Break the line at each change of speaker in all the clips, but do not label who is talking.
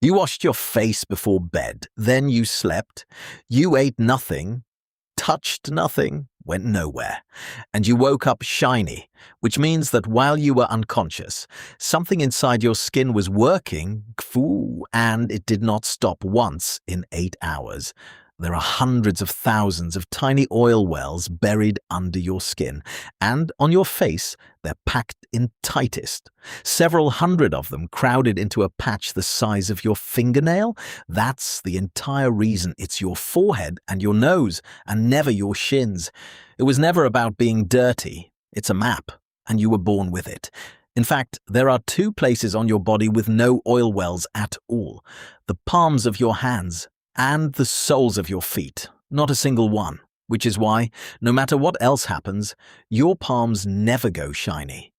You washed your face before bed, then you slept, you ate nothing, touched nothing, went nowhere, and you woke up shiny, which means that while you were unconscious, something inside your skin was working, and it did not stop once in 8 hours. There are hundreds of thousands of tiny oil wells buried under your skin, and on your face, they're packed in tightest. Several hundred of them crowded into a patch the size of your fingernail. That's the entire reason it's your forehead and your nose, and never your shins. It was never about being dirty. It's a map, and you were born with it. In fact, there are 2 places on your body with no oil wells at all: the palms of your hands and the soles of your feet. Not a single one, which is why, no matter what else happens, your palms never go shiny.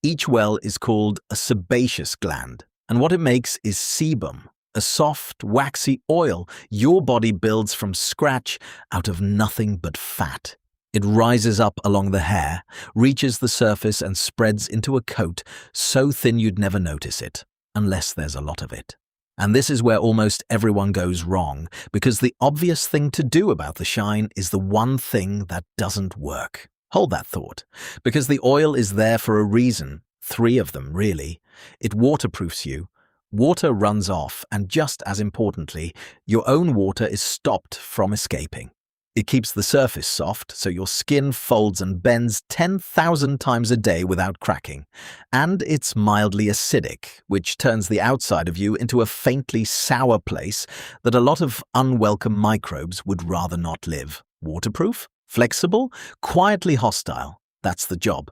Each well is called a sebaceous gland, and what it makes is sebum, a soft, waxy oil your body builds from scratch out of nothing but fat. It rises up along the hair, reaches the surface and spreads into a coat so thin you'd never notice it, unless there's a lot of it. And this is where almost everyone goes wrong, because the obvious thing to do about the shine is the one thing that doesn't work. Hold that thought, because the oil is there for a reason, 3 of them really. It waterproofs you. Water runs off, and just as importantly, your own water is stopped from escaping. It keeps the surface soft, so your skin folds and bends 10,000 times a day without cracking. And it's mildly acidic, which turns the outside of you into a faintly sour place that a lot of unwelcome microbes would rather not live. Waterproof? Flexible? Quietly hostile. That's the job.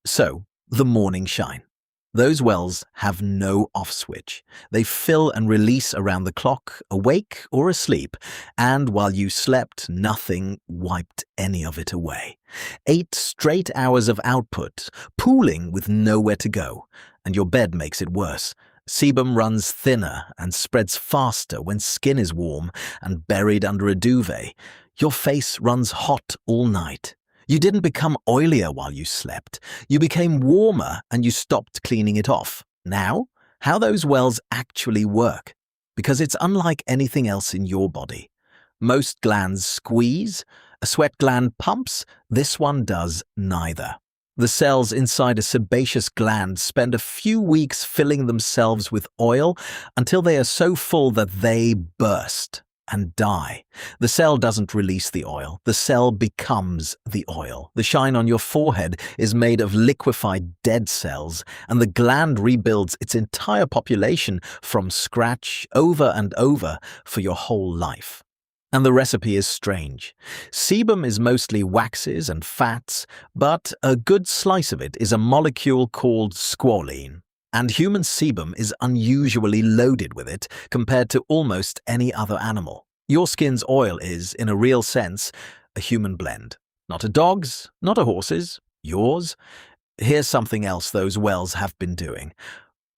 So, the morning shine. Those wells have no off switch. They fill and release around the clock, awake or asleep, and while you slept, nothing wiped any of it away. 8 straight hours of output, pooling with nowhere to go, and your bed makes it worse. Sebum runs thinner and spreads faster when skin is warm and buried under a duvet. Your face runs hot all night. You didn't become oilier while you slept. You became warmer and you stopped cleaning it off. Now, how those wells actually work? Because it's unlike anything else in your body. Most glands squeeze, a sweat gland pumps, this one does neither. The cells inside a sebaceous gland spend a few weeks filling themselves with oil until they are so full that they burst and die. The cell doesn't release the oil. The cell becomes the oil. The shine on your forehead is made of liquefied dead cells, and the gland rebuilds its entire population from scratch over and over for your whole life. And the recipe is strange. Sebum is mostly waxes and fats, but a good slice of it is a molecule called squalene. And human sebum is unusually loaded with it compared to almost any other animal. Your skin's oil is, in a real sense, a human blend. Not a dog's, not a horse's, yours. Here's something else those wells have been doing.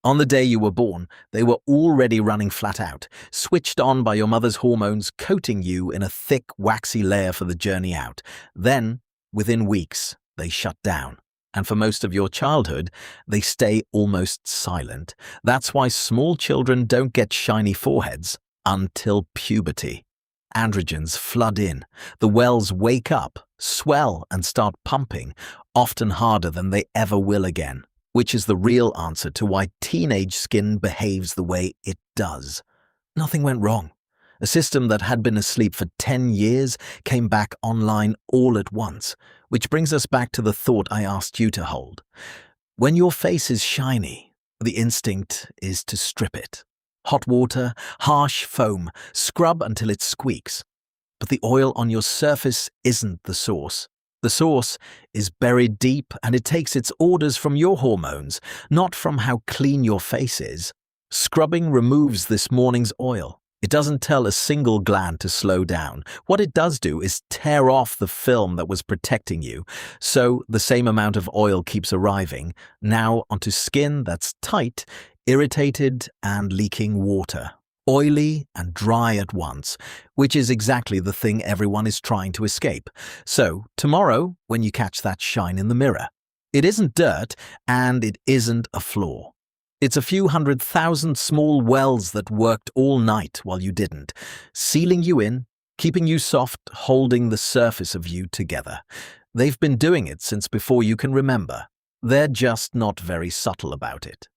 On the day you were born, they were already running flat out, switched on by your mother's hormones, coating you in a thick, waxy layer for the journey out. Then, within weeks, they shut down. And for most of your childhood, they stay almost silent. That's why small children don't get shiny foreheads until puberty. Androgens flood in. The wells wake up, swell, and start pumping, often harder than they ever will again, which is the real answer to why teenage skin behaves the way it does. Nothing went wrong. A system that had been asleep for 10 years came back online all at once, which brings us back to the thought I asked you to hold. When your face is shiny, the instinct is to strip it. Hot water, harsh foam, scrub until it squeaks. But the oil on your surface isn't the source. The source is buried deep, and it takes its orders from your hormones, not from how clean your face is. Scrubbing removes this morning's oil. It doesn't tell a single gland to slow down. What it does do is tear off the film that was protecting you, so the same amount of oil keeps arriving, now onto skin that's tight, irritated, and leaking water. Oily and dry at once, which is exactly the thing everyone is trying to escape. So, tomorrow, when you catch that shine in the mirror, it isn't dirt and it isn't a flaw. It's a few 100,000 small wells that worked all night while you didn't, sealing you in, keeping you soft, holding the surface of you together. They've been doing it since before you can remember. They're just not very subtle about it.